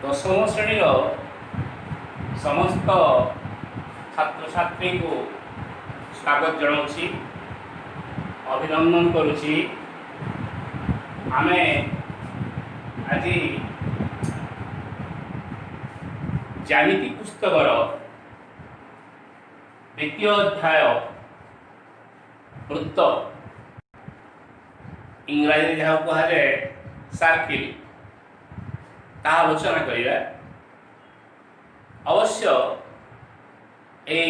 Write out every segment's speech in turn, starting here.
दशम श्रेणी समस्त छात्र छात्री को स्वागत जनाऊँगी, अभिनंदन करुँची। आमे आज ज्यामिति पुस्तकर द्वितीय अध्याय वृत्त इंग्राजी जहाँ कह जाए सर्किल ता आलोचना करिया। अवश्य ए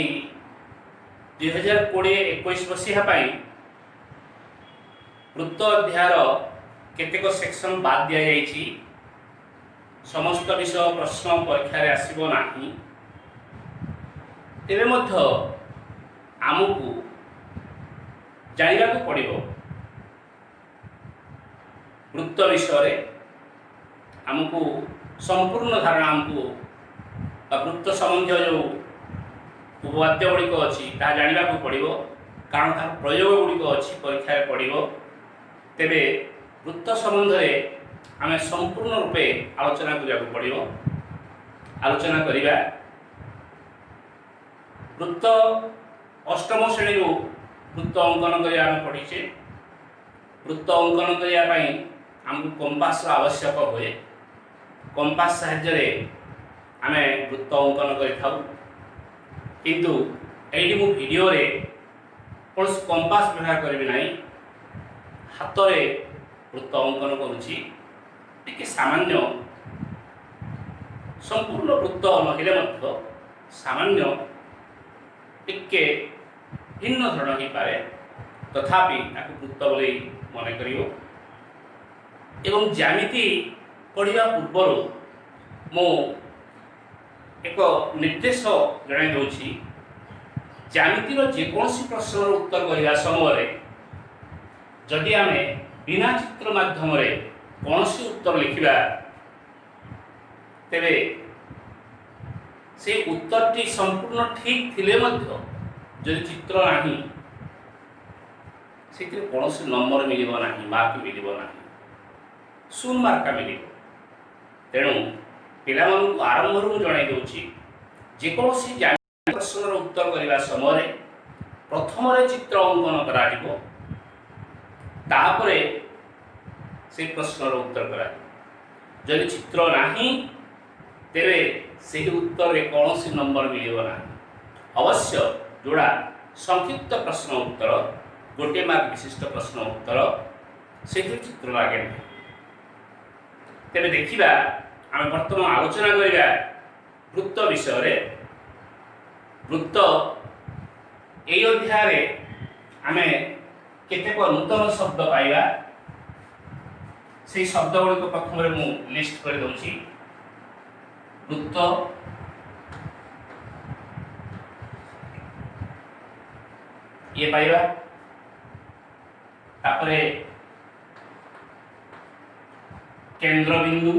2020-21 मसीहा वृत्त अध्यायर केतेक सेक्शन बाद दिया जाइछि। समस्त विषय प्रश्न परीक्षा आसब नहीं, तेरे मध्य आमको जानवा पड़ो वृत्त विषय आमको संपूर्ण धारणा आमको वृत्त संबंधी जो उपवाद्य गुड़िक अच्छी जानवा पड़ो, कारण तार प्रयोग गुड़िक अच्छी परीक्षा पड़ो। तेरे वृत्त संबंध में आम संपूर्ण रूपे आलोचना करा पड़ो। आलोचना करिबा वृत्त अष्टम श्रेणी वृत्त अंकन करिया पढ़ीचे। वृत्त अंकन करने आमको कंपास आवश्यक हुए। कंपास साहाय्य आम वृत्त अंकन करूँ, किंतु ये मु वीडियो रे कौन कंपास व्यवहार करी ना, हाथ में वृत्त अंकन करुँची। टिके सामान्य संपूर्ण वृत्त नहिले मध्य सामान्य टिके भिन्न धरण हो पाए, तथापि वृत्त बोली मन करियो। एवं ज्यामिति पढ़िया पूर्वर मो एक निर्देश जणाई दूची। ज्यामितिर जेकोसी प्रश्न उत्तर करने समय जदि आम बिना चित्र माध्यम कौन सी उत्तर लिखा, तेरे से उत्तरटी संपूर्ण ठीक थिले मध्य जदि चित्र नहीं से कौन सी नंबर मिल ना, मार्क मिल ना, शून्य मार्क मिल। तेणु पिला आरंभ जणाई दूची, जेकोसी ज्यामिति प्रश्न उत्तर करने समय प्रथम चित्र अंकन करा, से प्रश्न उत्तर करा। जदि चित्र नहीं तेरे से उत्तर में कौन सी नंबर मिल ना। अवश्य जोड़ा संक्षिप्त प्रश्न उत्तर, गोटे मार्क विशिष्ट प्रश्न उत्तर से चित्र लगे ना। तेरे देखा आम बर्तमान आलोचना करिया वृत्त विषय। वृत्त यही अध्याय आम केतेक नूतन शब्द पाइबा। से शब्द गुड़िक प्रथम मु लिस्ट कर दूची। वृत्त, ये पाइबा, तापरे केंद्र बिंदु,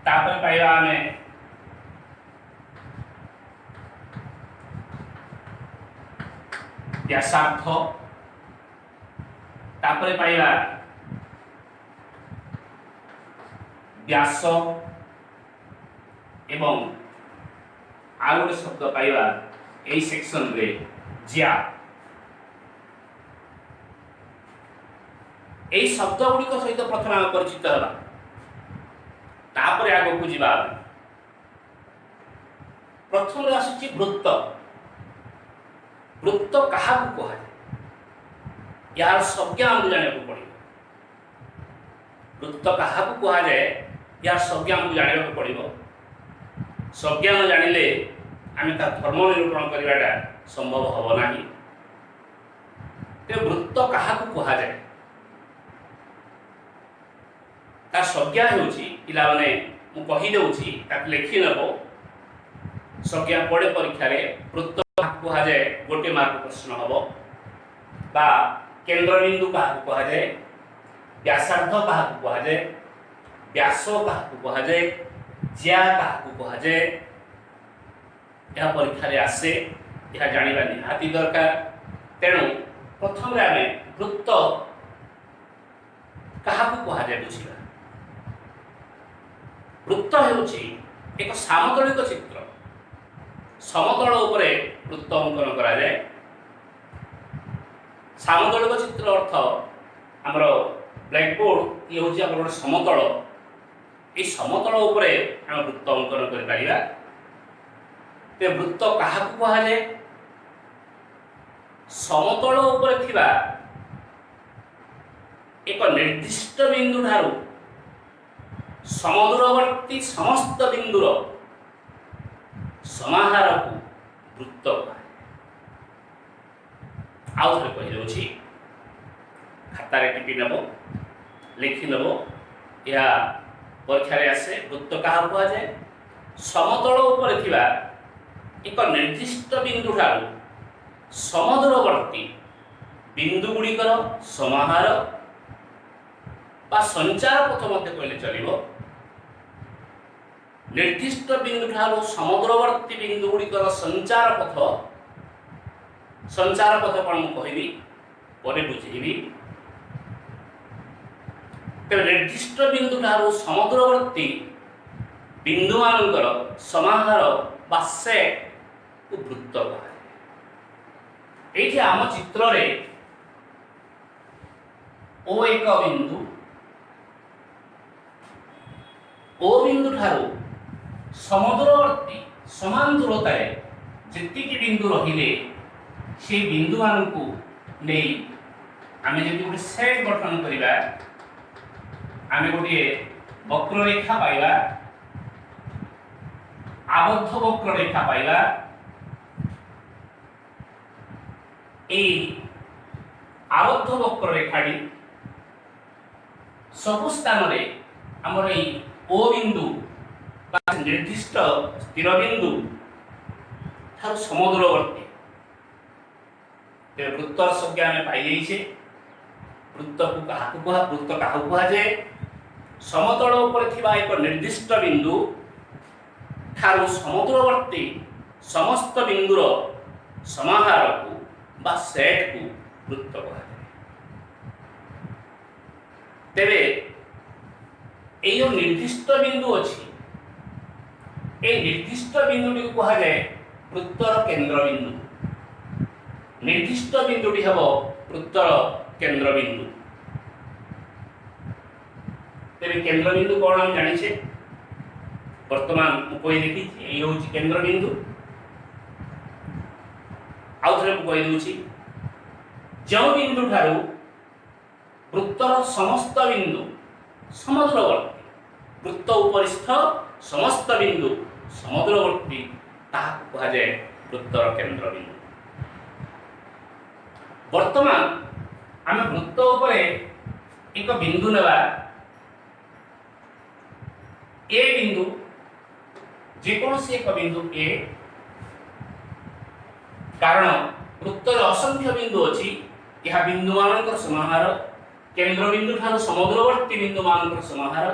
तापरे पाइबा आमे व्यासार्थ, तापरे पाइबा व्यास एवं आउ गोटे शब्द पाइबा यही सेक्शन रे ज्या। यही शब्द गुड़िक सहित प्रथम आम परिचित होगा, तापर आग को जीवा। प्रथम आसुची वृत्त। वृत्त क्या कह यार संज्ञा आमको जाना पड़ो। वृत्त क्या कह जाए यार संज्ञा आमको जाना पड़ो। संज्ञा न जानिले आम धर्म निरूपण करवाटा संभव हम ना। वृत्त क्या कह जाए तार संज्ञा होची पिला माने मु कहि देउची ताक लिखि नबो। संज्ञा पड़े परीक्षा रे वृत्त कह जाए गोटे मार्क प्रश्न हम, बा केंद्र बिंदु क्या कह जाए, व्यासार्ध क्या कह जाए, व्यास क्या कह जाए, ज्या क्या कह जाए, यह परीक्षा रे आसे। यह जानिबा निहाती दरकार। तेणु प्रथम आम वृत्त କାହାକୁ କୁହାଯାଏ ବୁଝିବା। ବୃତ୍ତ ହେଉଛି ଏକ ସାମତଳିକ ଚିତ୍ର। ସମତଳ ଉପରେ ବୃତ୍ତ ଅଙ୍କନ କରାଯାଏ। ସାମତଳିକ ଚିତ୍ର ଅର୍ଥ ଆମର ବ୍ଲାକବୋର୍ଡ ଇଏ ହେଉଛି ଆମର ଗୋଟେ ସମତଳ। এই ସମତଳ ଉପରେ ଆମେ ବୃତ୍ତ ଅଙ୍କନ କରିପାରିବା। ତେ ବୃତ୍ତ କାହାକୁ କୁହାଯାଏ? ସମତଳ ଉପରେ ଥିବା ଏକ ନିର୍ଦ୍ଦିଷ୍ଟ ବିନ୍ଦୁ ଠାରୁ ସମଦୂରବର୍ତ୍ତୀ ସମସ୍ତ ବିନ୍ଦୁର ସମାହାରକୁ ବୃତ୍ତ କୁହାଯାଏ। ଆଉ ଥରେ କହିଦେଉଛି, ଖାତାରେ ଟିପି ନେବ, ଲେଖି ନେବ। ଏହା ପରୀକ୍ଷାରେ ଆସେ। ବୃତ୍ତ କାହାକୁ କୁହାଯାଏ? ସମତଳ ଉପରେ ଥିବା ଏକ ନିର୍ଦ୍ଦିଷ୍ଟ ବିନ୍ଦୁ ଠାରୁ ସମଦୂରବର୍ତ୍ତୀ ବିନ୍ଦୁ ଗୁଡ଼ିକର ସମାହାର ବା ସଞ୍ଚାର ପଥ ମଧ୍ୟ କହିଲେ ଚଳିବ। ନିର୍ଦ୍ଦିଷ୍ଟ ବିନ୍ଦୁ ଠାରୁ ସମଦୂରବର୍ତ୍ତୀ ବିନ୍ଦୁ ଗୁଡ଼ିକର ସଞ୍ଚାର ପଥ କ'ଣ ମୁଁ କହିବି, ପରେ ବୁଝେଇବି। ତେବେ ନିର୍ଦ୍ଦିଷ୍ଟ ବିନ୍ଦୁ ଠାରୁ ସମଦୂରବର୍ତ୍ତୀ ବିନ୍ଦୁମାନଙ୍କର ସମାହାର ବା ସେଟ୍କୁ ବୃତ୍ତ କୁହାଯାଏ। ଏଇଠି ଆମ ଚିତ୍ରରେ ଓ ଏକ ବିନ୍ଦୁ, ଓ ବିନ୍ଦୁ ଠାରୁ ସମଦୂରବର୍ତ୍ତୀ ସମାନ ଦୂରତାରେ ଯେତିକି ବିନ୍ଦୁ ରହିଲେ সেই ବିନ୍ଦୁମାନଙ୍କୁ ନେଇ ଆମେ ଯଦି ଗୋଟେ ସେଟ୍ ଗଠନ କରିବା, ଆମେ ଗୋଟିଏ ବକ୍ରରେଖା ପାଇବା, ଆବଦ୍ଧ ବକ୍ରରେଖା ପାଇବା। এই আবদ্ধ বক্ররেখাটি ସବୁ ସ୍ଥାନରେ ଆମର এই ଓ ବିନ୍ଦୁ ବା ନିର୍ଦ୍ଦିଷ୍ଟ ସ୍ଥିର ବିନ୍ଦୁ ଠାରୁ ସମଦୂରବର୍ତ୍ତୀ। ତେବେ ବୃତ୍ତର ସଂଜ୍ଞା ଆମେ ପାଇଯାଇଛେ। ବୃତ୍ତ କାହାକୁ କୁହାଯାଏ? ସମତଳ ଉପରେ ଥିବା ଏକ ନିର୍ଦ୍ଦିଷ୍ଟ ବିନ୍ଦୁ ଠାରୁ ସମଦୂରବର୍ତ୍ତୀ ସମସ୍ତ ବିନ୍ଦୁର ସମାହାରକୁ ବା ସେଟ୍କୁ ବୃତ୍ତ କୁହାଯାଏ। ତେବେ এই ଯେଉଁ ନିର୍ଦ୍ଦିଷ୍ଟ ବିନ୍ଦୁ ଅଛି, এই ନିର୍ଦ୍ଦିଷ୍ଟ ବିନ୍ଦୁଟିକୁ କୁହାଯାଏ ବୃତ୍ତର କେନ୍ଦ୍ରବିନ୍ଦୁ। ନିର୍ଦ୍ଦିଷ୍ଟ ବିନ୍ଦୁଟି ହେବ ବୃତ୍ତର କେନ୍ଦ୍ରବିନ୍ଦୁ। ତେବେ କେନ୍ଦ୍ରବିନ୍ଦୁ କ'ଣ ଆମେ ଜାଣିଛେ? ବର୍ତ୍ତମାନ ମୁଁ କହି ଦେଖିଛି, ଏଇ ହେଉଛି କେନ୍ଦ୍ରବିନ୍ଦୁ। ଆଉ ଥରେ ମୁଁ କହିଦେଉଛି, ଯେଉଁ ବିନ୍ଦୁ ଠାରୁ ବୃତ୍ତର ସମସ୍ତ ବିନ୍ଦୁ ସମଦୂରବର୍ତ୍ତୀ, ବୃତ୍ତ ଉପରିସ୍ଥ ସମସ୍ତ ବିନ୍ଦୁ ସମଦୂରବର୍ତ୍ତୀ, ତାହାକୁ କୁହାଯାଏ ବୃତ୍ତର କେନ୍ଦ୍ରବିନ୍ଦୁ। ବର୍ତ୍ତମାନ ଆମେ ବୃତ୍ତ ଉପରେ ଏକ ବିନ୍ଦୁ ନେବା। ଏ ବିନ୍ଦୁ, ଯେକୌଣସି ଏକ ବିନ୍ଦୁ ଏ, କାରଣ ବୃତ୍ତରେ ଅସଂଖ୍ୟ ବିନ୍ଦୁ ଅଛି, ଏହା ବିନ୍ଦୁମାନଙ୍କର ସମାହାର, କେନ୍ଦ୍ରବିନ୍ଦୁ ଠାରୁ ସମଦୂରବର୍ତ୍ତୀ ବିନ୍ଦୁମାନଙ୍କର ସମାହାର।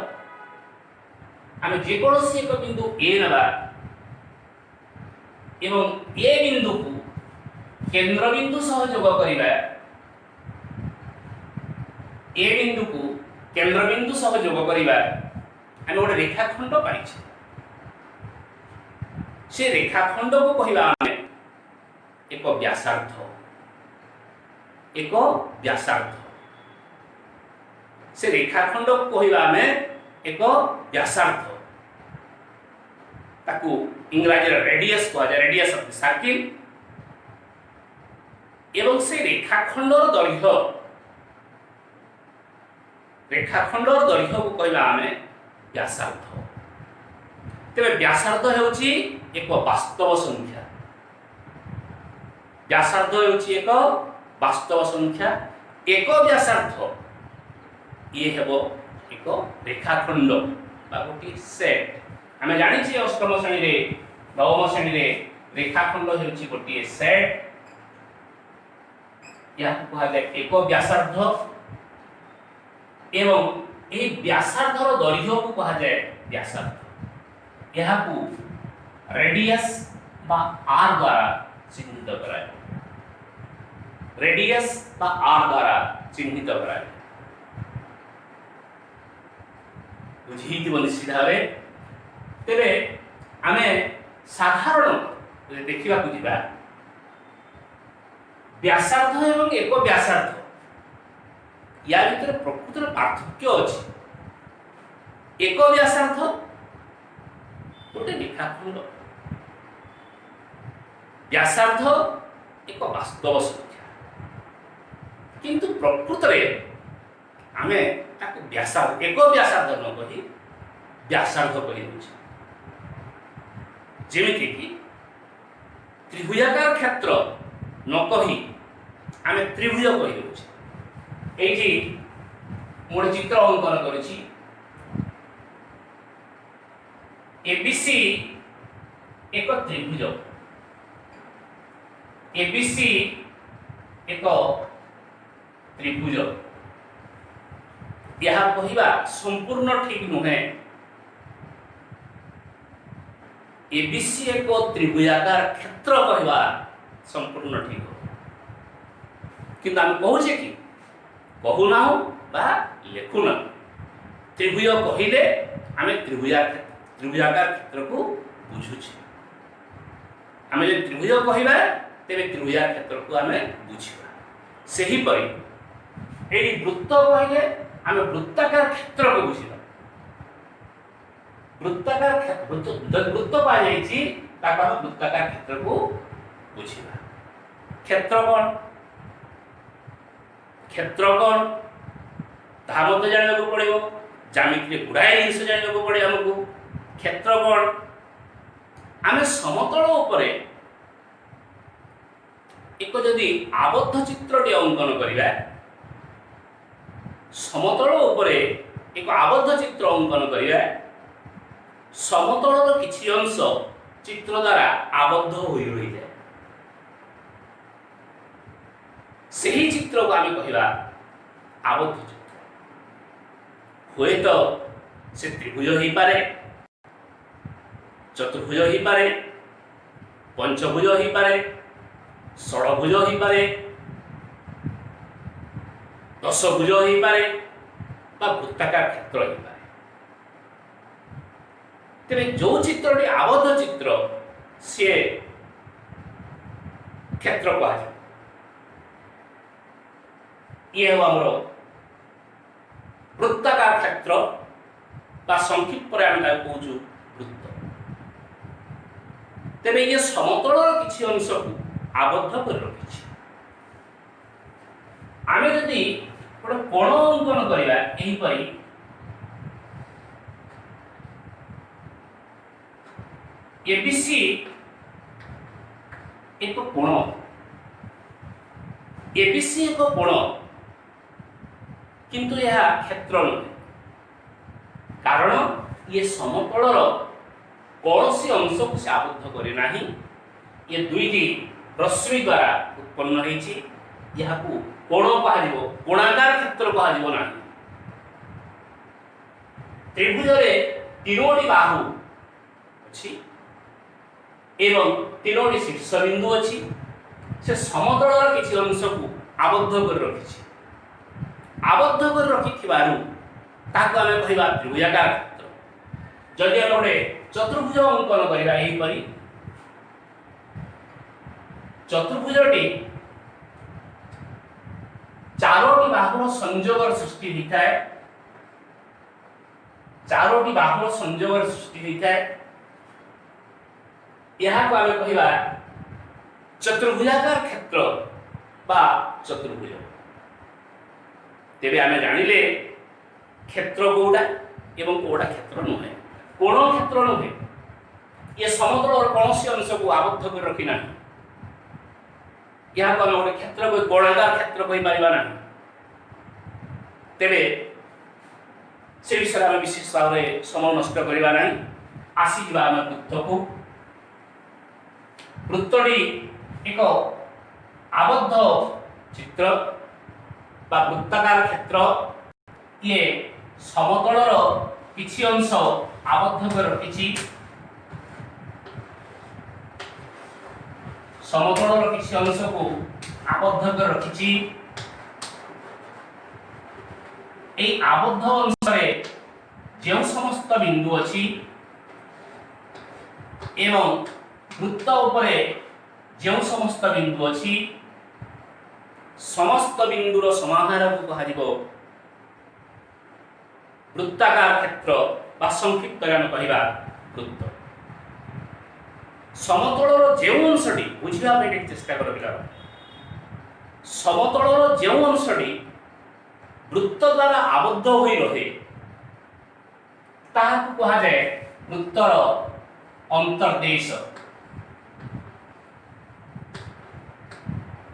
ଆମେ ଯେକୌଣସି ଏକ ବିନ୍ଦୁ ଏ ନେବା ଏବଂ ଏ ବିନ୍ଦୁକୁ କେନ୍ଦ୍ରବିନ୍ଦୁ ସହ ଯୋଗ କରିବା। ଏ ବିନ୍ଦୁକୁ କେନ୍ଦ୍ରବିନ୍ଦୁ ସହ ଯୋଗ କରିବା, ଆମେ ଗୋଟେ ରେଖାଖଣ୍ଡ ପାଇଛେ। ସେ ରେଖାଖଣ୍ଡକୁ କହିବା ଆମେ ଏକ ବ୍ୟାସାର୍ଦ୍ଧ। ଏକ ବ୍ୟାସାର୍ଦ୍ଧ। ସେ ରେଖାଖଣ୍ଡକୁ କହିବା ଆମେ ଏକ ବ୍ୟାସାର୍ଦ୍ଧ। ତାକୁ ଇଂରାଜୀରେ ରେଡିୟସ୍ କୁହାଯାଏ, ରେଡିୟସ୍ ଅଫ ଦି ସାର୍କିଲ୍। ଏବଂ ସେ ରେଖାଖଣ୍ଡର ଦୈର୍ଘ୍ୟକୁ କହିବା ଆମେ ବ୍ୟାସାର୍ଦ୍ଧ। ତେବେ ବ୍ୟାସାର୍ଦ୍ଧ ହେଉଛି ଏକ ବାସ୍ତବ ସଂଖ୍ୟା। ବ୍ୟାସାର୍ଦ୍ଧ ହେଉଛି ଏକ ବାସ୍ତବ ସଂଖ୍ୟା। ଏକ ବ୍ୟାସାର୍ଦ୍ଧ ଇଏ ହେବ ଏକ ରେଖାଖଣ୍ଡ ବା ଗୋଟିଏ ସେଟ୍। ଆମେ ଜାଣିଛେ ଅଷ୍ଟମ ଶ୍ରେଣୀରେ, ନବମ ଶ୍ରେଣୀରେ ରେଖାଖଣ୍ଡ ହେଉଛି ଗୋଟିଏ ସେଟ୍। ଏହାକୁ କୁହାଯାଏ ଏକ ବ୍ୟାସାର୍ଦ୍ଧ। ଏବଂ ଏହି ବ୍ୟାସାର୍ଦ୍ଧର ଦୈର୍ଘ୍ୟକୁ କୁହାଯାଏ ବ୍ୟାସାର୍ଦ୍ଧ। ଏହାକୁ ରେଡିୟସ୍ ବା ଆର୍ ଦ୍ୱାରା ଚିହ୍ନିତ କରାଯାଏ। ରେଡିୟସ୍ ବା ଆର୍ ଦ୍ୱାରା ଚିହ୍ନିତ କରାଯାଏ। बुझीथिबो निश्चित भावे। तेरे आमे साधारण देखा जा व्यासार्ध एवं एक व्यासार्ध या भीतर प्रकृतर पार्थक्य अच्छी। एक व्यासार्ध गोटे रेखाखंड, व्यासार्ध एक वास्तव संख्या, किंतु प्रकृत में आमे ताको व्यासार्ध एक व्यासार्ध न कही व्यासार्ध कही दउछि। जेमिति कि त्रिभुजाकार क्षेत्र न कही आमे त्रिभुज कही दउछि। एठी मोर चित्र अंकन करिछि। एबीसी एक त्रिभुज, एबीसी एक त्रिभुज, यह कहवा संपूर्ण ठीक नुहे। एबीसी एक त्रिभुजाकार क्षेत्र कहवा संपूर्ण ठीक हो, किंतु आम कहूचे कि कहूना बा लेखुना त्रिभुज कहले आम त्रिभुजाकार क्षेत्र को बुझुचे। आम जो त्रिभुज कहवा तेरे त्रिभुजार क्षेत्र को आम बुझा। सही परी एई वृत्त कहले आम वृत्ताकार क्षेत्र को बुझा। वृत्ताकार वृत्त पा जाइछि ताको हम वृत्ताकार क्षेत्र को बुझा। क्षेत्र कौन? क्षेत्र कौन ताहा मते जानिବାକୁ पड़िबो। ज्यामिति रे गुडाए जिनिस जानिବାକୁ पड़े हमको। क्षेत्र कौन? आमे समतल उपरे एक जदि आबद्ध चित्रटी अंकन करिबा, समतल उपरे एक आबद्ध चित्र अंकन करिबा, समतलर किछि अंश चित्र द्वारा आबद्ध होई रहि जाय। सही चित्र को आमे कहिबा आबद्ध चित्र। हुए तो से त्रिभुज ही पारे, चतुर्भुज ही पारे, पंचभुज ही पारे, षड़भुज ही पारे, दशभुज ही पारे, बा वृत्ताकार क्षेत्र ही पारे। तेरे जो चित्रटी आबद्ध चित्र से क्षेत्र कहा जाए। ये हमर वृत्ताकार क्षेत्र बा संक्षिप्त पर आम कहूँ वृत्त। तेरे ये समतल किसी अंश को आबद्ध कर रखी। आम जदि गोटे कोण अंकन करवा यहीपरी एबीसी एक कोण, एबीसी एक कोण, किंतु यह क्षेत्र नुहे। कारण ये समतलर कौन सी अंश को से आबद्ध करे नाही। ये दुईटी रश्मि द्वारा उत्पन्न होईछि। यह को कोण कहाजिवो, कोणाकार क्षेत्र कहाजिवो नाही। त्रिभुज रे तीनोटी बाहु अछि एवं तीनोटी शीर्ष बिंदु अछि। से समतलर किछि अंश को आबद्ध कर रखिछि। आबद्ध कर रखिथिबारु ताको आमे कहिबा त्रिभुजाकार क्षेत्र। जदि आमे गोटे चतुर्भुज अंकन करिबा एही परी, चतुर्भुजटी चारोटी बाहुर संयोगर सृष्टि होइଥାଏ। चारोटी बाहुर संयोगर सृष्टि होइଥାଏ। यहा को आमे कहिबा चतुर्भुजाकार क्षेत्र बा चतुर्भुज। तेरे आमे जानिले क्षेत्र कोडा एवं कोडा क्षेत्र नुहे। कोण क्षेत्र नुहे। ये समतल और कौनसी अंश को आबद्ध कर रखी ना। यह को गोटे क्षेत्र को कोणाकार क्षेत्र कहि परिबा ना। तेरे से विषय आमे विशेष भाव में समय नष्ट करिबा नाही। आसी जिबा आमे वृत्त को। वृत्तटी एक आबद्ध चित्र बा वृत्ताकार क्षेत्र। ये समतलर किछि अंश आबद्ध कर रखिछि। समतलर किछि अंश को आबद्ध कर रखिछि। एई आबद्ध अंश रे जो समस्त बिंदु अछि एवं वृत्त उपरे जो समस्त बिंदु अछि समस्त बिंदुर समाहार को कहा वृत्ताकार क्षेत्र बा संक्षिप्त आम कहवा वृत्त। समतलर जो अंशटी बुझा चेष्टा कर पिला समतलर जो अंशटी वृत्त द्वारा आबद्ध हो रहे ताहाकु कहा जाए वृत्तर अंतर्देश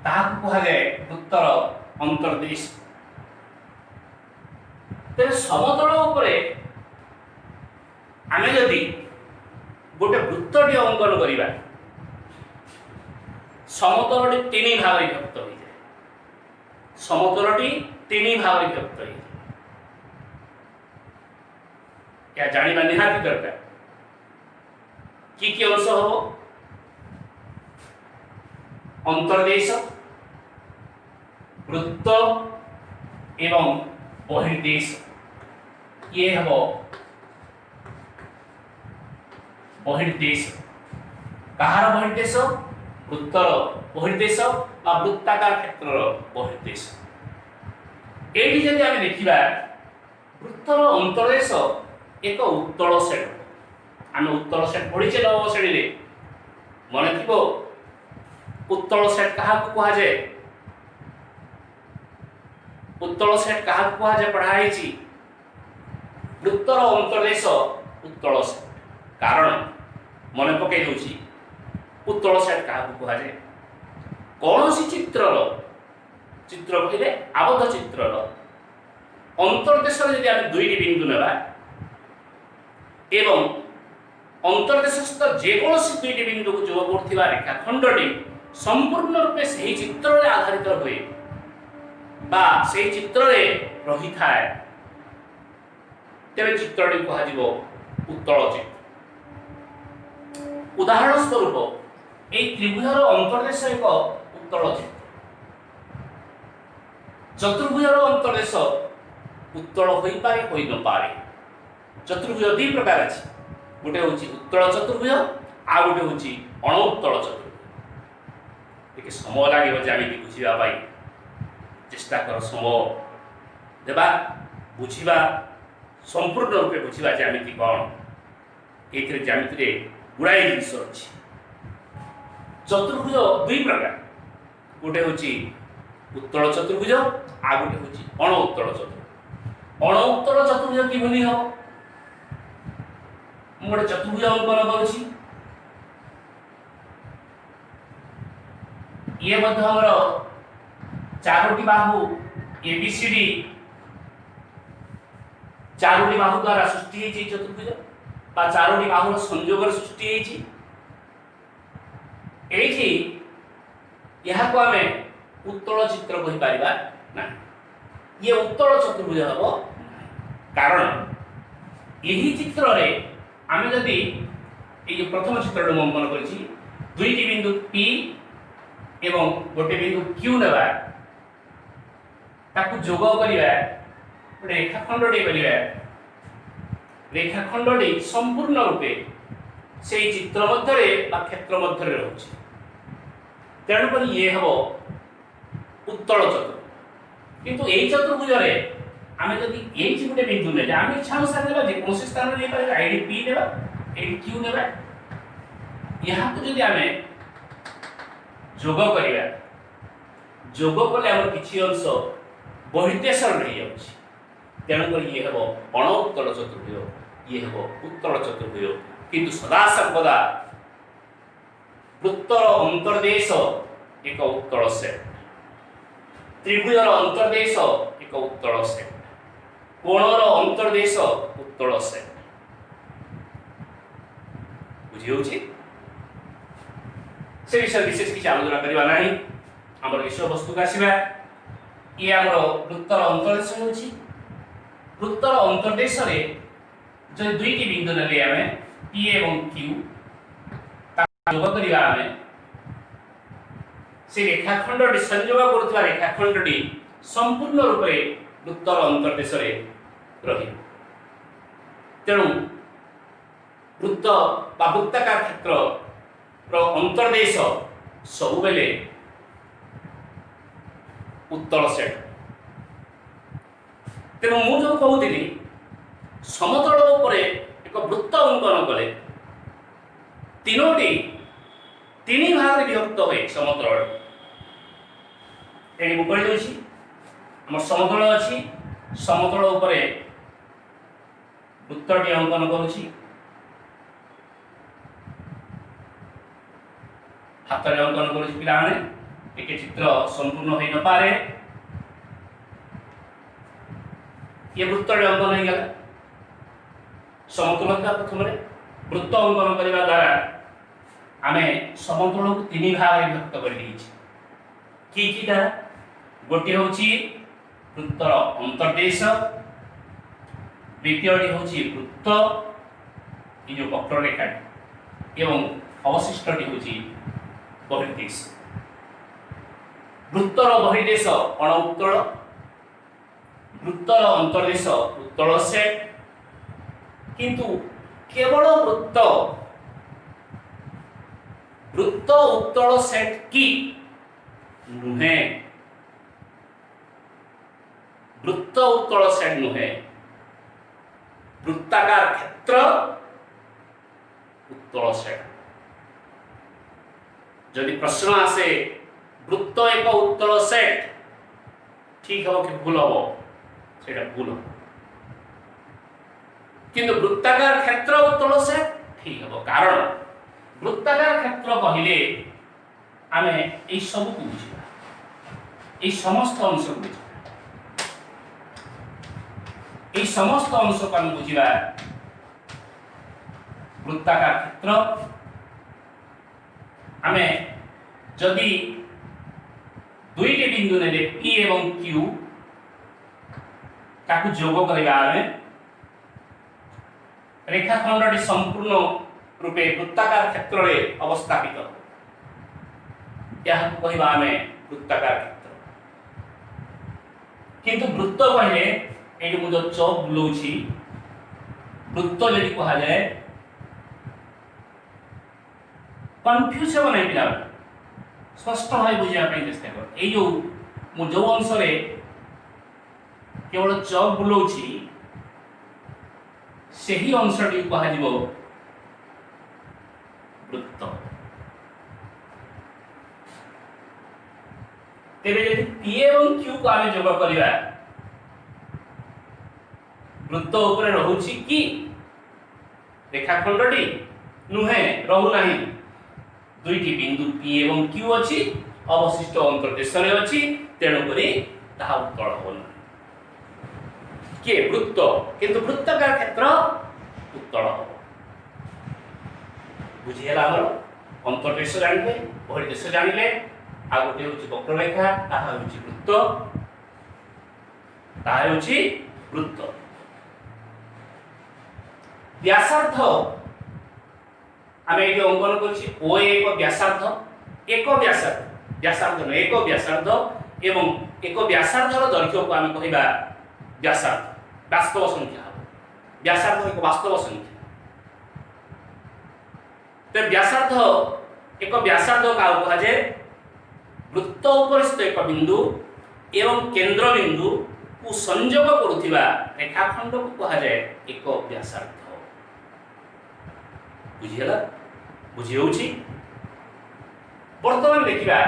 ताहाकु कहा जाए वृत्तर अंतर्देश। तेरे समतल उपरे आमे जदि गोटे वृत्तटी अंकन करिबा समतलटी तीन भाग विभक्त हो जाए समतलटी तीन भाग विभक्त हो या जानिबा निहाती दरकार कि अंश हो अंतर्देश वृत्त एवं बहिर्देश ये हम बहिर्देश कहार बहिर्देश वृत्तर बहिर्देश आ वृत्ताकार क्षेत्र बहिर्देश। एठी जदि आमे देखिबा वृत्तर अंतर्देश एक उत्तल सेट आमे उत्तल सेट पढ़िछे नवम श्रेणी रे मन थिबो उत्तल सेट कहा को कहा जाए उत्तल सेट कहा को कहा जाए पढ़ाई छी वृत्तर अंतर्देश उत्तल सेट कारण मन पकई दउची उत्तल सेट कहा को कहा जाए कौन सी चित्र कहले आबद्ध चित्र अंतर्देश यदि आम दुईटी बिंदु नेबा एवं अंतर्देशस्थ जेकोसी दुईटी बिंदु को जोग करथिबा रेखाखंडटी संपूर्ण रूपे सही चित्र रे आधारित हुए बा सही चित्र रे रही थाए तेरे चित्रटी कहा जीवो उत्तल चित्र। उदाहरण स्वरूप ए त्रिभुजर अंतर्देश एक उत्तल चित्र चतुर्भुजर अंतर्देश उत्तल होई पारे होई न पारे। चतुर्भुज दुई प्रकार अछि गोटे होची उत्तल चतुर्भुज आ गोटे होची अणउत्तल चतुर्भुज। एक समय लागे जानि बुझिबा पाई चेष्टा कर समय देबा बुझिबा संपूर्ण रूपे बुझिबा ज्यामिति कौन एथिरे ज्यामिति रे गुड़ाई जिनिस अछि। चतुर्भुज दुई प्रकार गोटे होची उत्तल चतुर्भुज आ गोटे होची अणउत्तल चतुर्भुज। अणउत्तल चतुर्भुज कि भली हो मु गोटे चतुर्भुज अंकन करूची ये मध्य हमर चारोटी बाहु एबीसीडी चारोटी बाहु द्वारा सृष्टि होई चतुर्भुज बा चारोटी बाहुर संयोग सृष्टि होई एठी यहा को आमे उत्तल चित्र कहि परिबा ना ये उत्तल चतुर्भुज हबो कारण यही चित्र रे आमे जदि ए जो प्रथम चित्र रे अंकन करछि दुईटी बिंदु P एवं गोटे बिंदु Q नेबा ताकू जोग करिबा रेखाखंडटी करिबा रेखाखंडटी संपूर्ण रूपे से चित्र मध्य क्षेत्र मध्य रहुछि तेणु कर ये हबो उत्तल चतुर्भुज। किंतु एई चतुर्भुज रे आमे जदि एई गोटे बिंदु ने आमे इच्छा अनुसार नेबा जे कोन स्थान रे पारे आईडी P नेबा एडी Q नेबा यहा को जदि आमे जोग करिबा जोग कले हमर किछि अंश बहिर्देश रही जाउछि तेणु कर ये हबो अणउत्तल चतुर्भुज ये हबो उत्तल चतुर्भुज। किंतु सदा सर्वदा वृत्तर अंतर्देश एक उत्तल सेट त्रिभुजर अंतर्देश एक उत्तल सेट कोणर अंतर्देश उत्तल सेट बुझी होछि से विषय विशेष किसी आलोचना करबा नाही हमर विषय वस्तु का आसीबा ये हमर वृत्तर अंतर्देश होछि वृत्तर अंतर्देश रे जो दुईटी बिंदु नेले आमे P एवं Q ता जोग करिबा आमे से रेखाखंडटी संयोग करुवा रेखाखंडटी संपूर्ण रूप से वृत्तर अंतर्देश रे रही तेणु वृत्त बा वृत्ताकार क्षेत्र अंतर्देश सब बेले उत्तल सेट। तेणु मु जो कहूली समतल उपरे एक वृत्त अंकन कले तीनोटी तीन भाग विभक्त हुए समतल। एटी मुझे कही आम समतल अच्छी समतल उपरे वृत्तटी अंकन करुच्ची हाथ में अंकन कर पे एक चित्र संपूर्ण हो न पारे ये वृत्त अंकन हो गला समतल था प्रथम वृत्त अंकन करने द्वारा आम समतल को तीन भाग विभक्त कर गोटे हूँ वृत्तर अंतर्देश द्वितीयटी हूँ वृत्त ये जो वक्ररेखा एवं अवशिष्टटी हूँ बहिर्देश। वृत्तर बहिर्देश अणउत्तल वृत्तर अंतर्देश उत्तल सेट किंतु केवल वृत्त वृत्त उत्तल सेट की नुहे वृत्त उत्तल सेट नुहे वृत्ताकार क्षेत्र उत्तल सेट। जदि प्रश्न आसे वृत्त एक उत्तल सेट ठीक हम कि भूल हम से भूल हम किंतु वृत्ताकार क्षेत्र उत्तल सेट ठीक हम कारण वृत्ताकार क्षेत्र कहले आम ये सब को बुझा ये समस्त अंश को बुझा ये समस्त अंश को आम बुझा वृत्ताकार क्षेत्र आम जदि दुईटी बिंदु ने P एवं Q ताकू जोग करबा रेखाखंडटी संपूर्ण रूपे वृत्ताकार क्षेत्र में अवस्थापित यह कहबा आम वृत्ताकार क्षेत्र किंतु वृत्त कहले ये मुझे चौक बुलाऊँगी वृत्त यदि कहा जाए कन्फ्यूज हो नहीं पिला स्पष्ट भाव बुझापी चेष्टा कर ये जो अंश केवल चौक बुलाऊँगी से ही अंशटी कह वृत्त। तेरे यदि P एवं Q को आम जोग करवा वृत्त उपरे रहुछि कि रेखाखंडटी नुहे रहु नाही दुईटी बिंदु P एवं Q अछि अवशिष्ट अंतर्देश रे अछि तेणु करी ताहा उत्तल होल के वृत्त किंतु वृत्ताकार क्षेत्र उत्तल हो बुझिएला हमर अंतर्देश जानिले बहिर्देश जानिले आ गोटे होछि वक्ररेखा ताहा होछि वृत्त ताहा होछि वृत्त। व्यासार्ध आम ये अंकन कर ओ एक व्यासार्ध एक व्यासार्ध एक व्यासार्ध एवं एक व्यासार्धर दैर्घ्य को आम कहबा व्यासार्ध वास्तव संख्या व्यासार्ध एक वास्तव संख्या तो व्यासार्ध एक व्यासार्ध का कहा जाए वृत्त उपरिस्थ एक बिंदु एवं केंद्र बिंदु को संयोग करुथिबा रेखाखंड को कहा जाए एक व्यासार्ध। बुझिएला बुझी होउछि वर्तमान देखिबा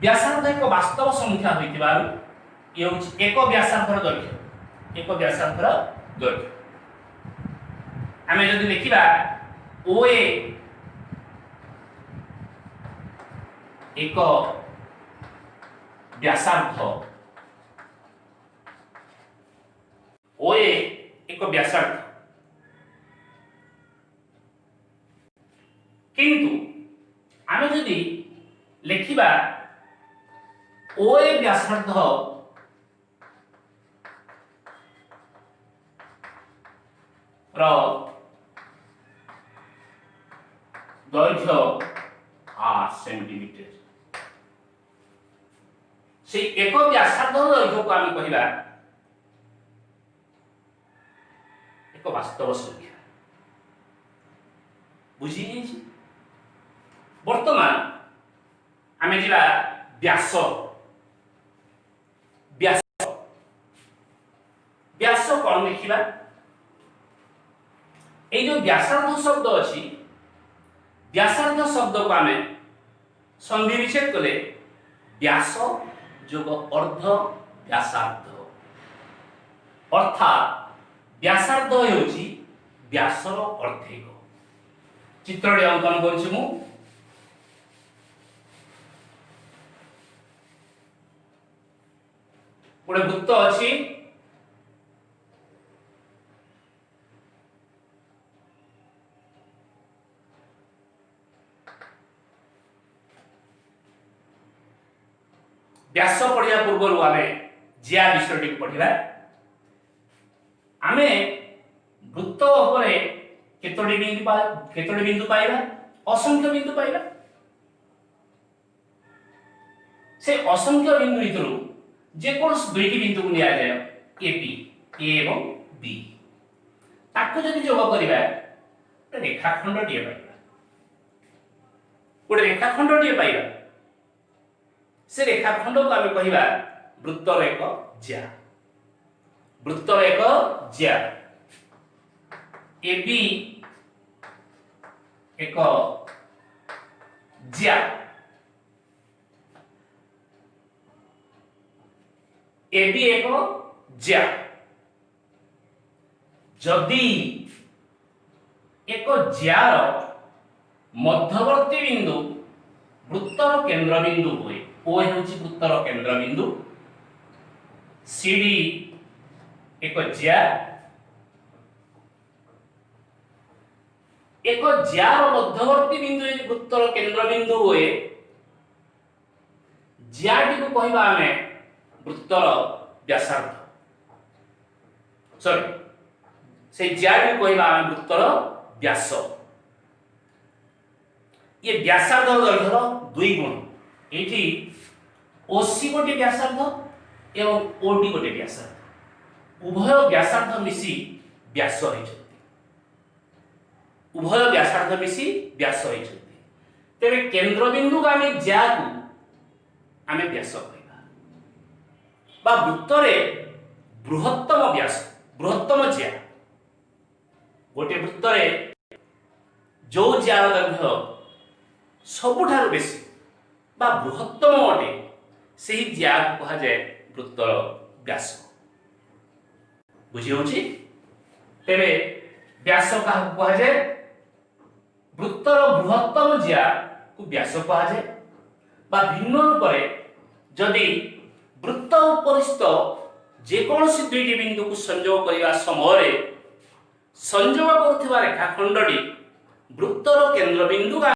व्यासार्ध एक वास्तव संख्या होइतिबारु ये होउछि एक व्यासार्धर दैर्घ्य आमे जदि देखिबा OA एक व्यासार्ध OA एक व्यासार्ध किंतु आमे जदि लेखिबा OA व्यासार्ध रो दैर्घ्य 8 सेंटीमीटर से एक व्यासार्ध दैर्घ्य को आम कहबा ଏକ ବାସ୍ତବ ସଂଖ୍ୟା। ବୁଝି ହେଇଛି? ବର୍ତ୍ତମାନ ଆମେ ଯିବା ବ୍ୟାସ। ବ୍ୟାସ ବ୍ୟାସ କଣ ଦେଖିବା? এই যে ব্যাসার্ধ শব্দ ଅଛି, ব্যাসার্ধ শব্দକୁ ଆମେ সন্ধি বিচ্ছেদ কলে ব্যাস যোগ অর্ধ ব্যাসার্ধ, অর্থাৎ ব্যাসার্ধ ହେଉଛି ବ୍ୟାସର ଅର୍ଦ୍ଧେକ। ଚିତ୍ରଟି ଅଙ୍କନ କରୁଛି ମୁଁ। ଗୋଟେ ବୃତ୍ତ ଅଛି, ବ୍ୟାସ ପଢିବା ପୂର୍ବରୁ ଆମେ ଜିଆ ବିଷୟଟିକୁ ପଢିବା। ଆମେ ବୃତ୍ତ ଉପରେ କେତୋଟି ବିନ୍ଦୁ ପାଇବା? ଅସଂଖ୍ୟ ବିନ୍ଦୁ ପାଇବା। ସେ ଅସଂଖ୍ୟ ବିନ୍ଦୁ ଭିତରୁ ଯେକୌଣସି ଦୁଇଟି ବିନ୍ଦୁକୁ ନିଆଯାଏ, ଏ ଏବଂ ବି, ତାକୁ ଯଦି ଯୋଗ କରିବା ରେଖାଖଣ୍ଡଟିଏ ପାଇବା। ଗୋଟେ ରେଖାଖଣ୍ଡଟିଏ ପାଇବା। से रेखाखंड को आम कह वृत्तर एक ज्या। वृत्तर एक ज्या ए बी एक ज्या, ए बी एक ज्या। जदि एक ज्यार मध्यवर्ती बिंदु वृत्तर केंद्र बिंदु हुए, ओ ହେଉଛି वृत्तर केंद्र बिंदु, सीडी एक ज्या, एक ज्यार मध्यवर्ती बिंदु वृत्तर केंद्र बिंदु हुए, ज्याटी को कहबा आमे वृत्तर व्यासार्ध। सॉरी, से ज्याटी को कहबा आमे वृत्तर व्यास। ये व्यासार्ध दैर्घ्यर दुई गुण। एठी ओसी गोटे व्यासार्ध एवं ओडी गोटे व्यासार्ध, उभय व्यासार्ध मिसी व्यास होइछथि। उभय व्यासार्ध मिसी व्यास होइछथि। तेरे केंद्र बिंदु का आमे ज्या को आमे व्यास कहबा, बा वृत्तरे बृहत्तम व्यास, बृहत्तम ज्या। गोटे वृत्तरे जो ज्यार दैर्घ्य सबुठारु बेसी बा बृहत्तम अटे, से ज्या को कहा जाए वृत्तर व्यास। बुझी होची? तेरे व्यास का कहा जाए वृत्तर बृहत्तम ज्या को व्यास कहा जाए। बा भिन्न रूप रे जदि वृत्त उपरिस्थ जेकोसी दुईटी बिंदु को संयोग करने समय संयोग करुवा रेखाखंडटी वृत्तर केंद्र बिंदु का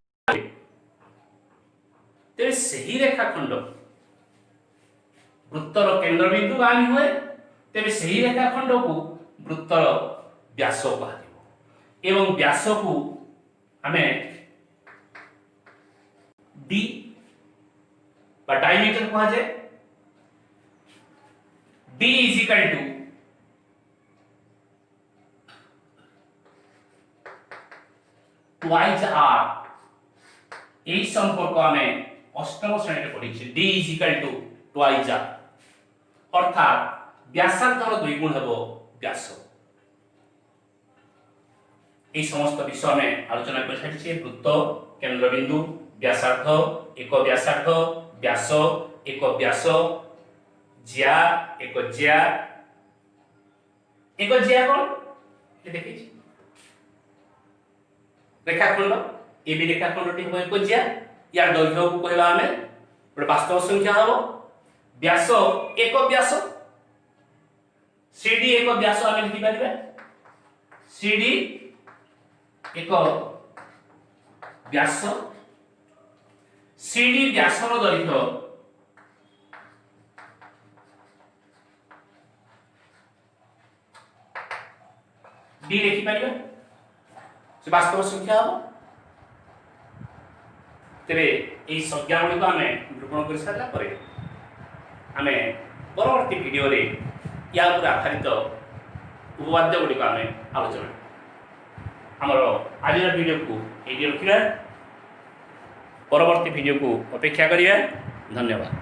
तेरे सही रेखाखंड वृत्तर केंद्र बिंदु गामी हुए, तेरे सही रेखाखंड को वृत्तर व्यास कहा एवं व्यास को हमें डी बा डायमीटर कहा जाए। D is equal to twice R. यही संपर्क हमें अष्टम श्रेणी में पढ़ी। D is equal to twice R, अर्थात व्यासार्धर दुई गुण हेबो व्यास। এই সমস্ত বিষয় আমি আলোচনা করে সারিছি। বৃত্ত, কেন্দ্রবিন্দু, ব্যাসার্ধ, এক ব্যাসার্ধ, ব্যাস, এক ব্যাস, ज्या, एक ज्या। एक ज्या कौन ये देखिए रेखाखंड, ए बी रेखाखंडटी हो एक ज्या। यार दैर्घ्य को कहला हमें गोटे वास्तव संख्या हम। व्यास एक व्यास, सीडी एक व्यास हमें लिखि पारिबा। सीडी एक व्यास, सीडी व्यासर दैर्घ्य डी लिखि पारिबा, से वास्तव संख्या हम। तेरे यही संज्ञा गुड़ी को आम निरूपण कर सारा पर आम परवर्ती भिडियो रे या आधारित उपवाद्य गुड़िक आम आलोचना आमर आज वीडियो को ये रखा परवर्ती वीडियो को अपेक्षा करिए। धन्यवाद।